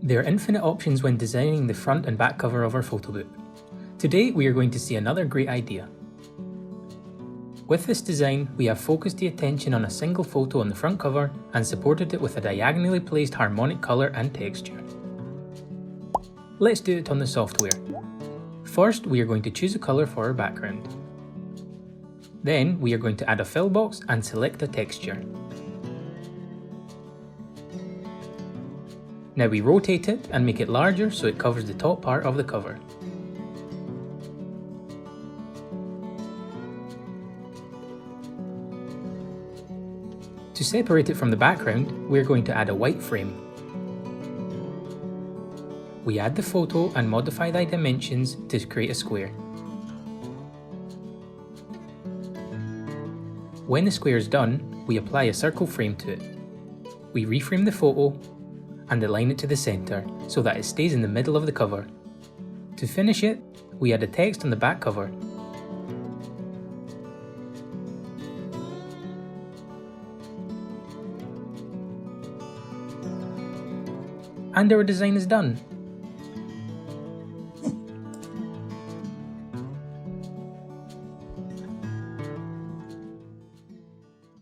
There are infinite options when designing the front and back cover of our photobook. Today we are going to see another great idea. With this design, we have focused the attention on a single photo on the front cover and supported it with a diagonally placed harmonic colour and texture. Let's do it on the software. First, we are going to choose a colour for our background. Then, we are going to add a fill box and select a texture. Now we rotate it and make it larger so it covers the top part of the cover. To separate it from the background, we are going to add a white frame. We add the photo and modify the dimensions to create a square. When the square is done, we apply a circle frame to it. We reframe the photo and align it to the centre so that it stays in the middle of the cover. To finish it, we add a text on the back cover. And our design is done.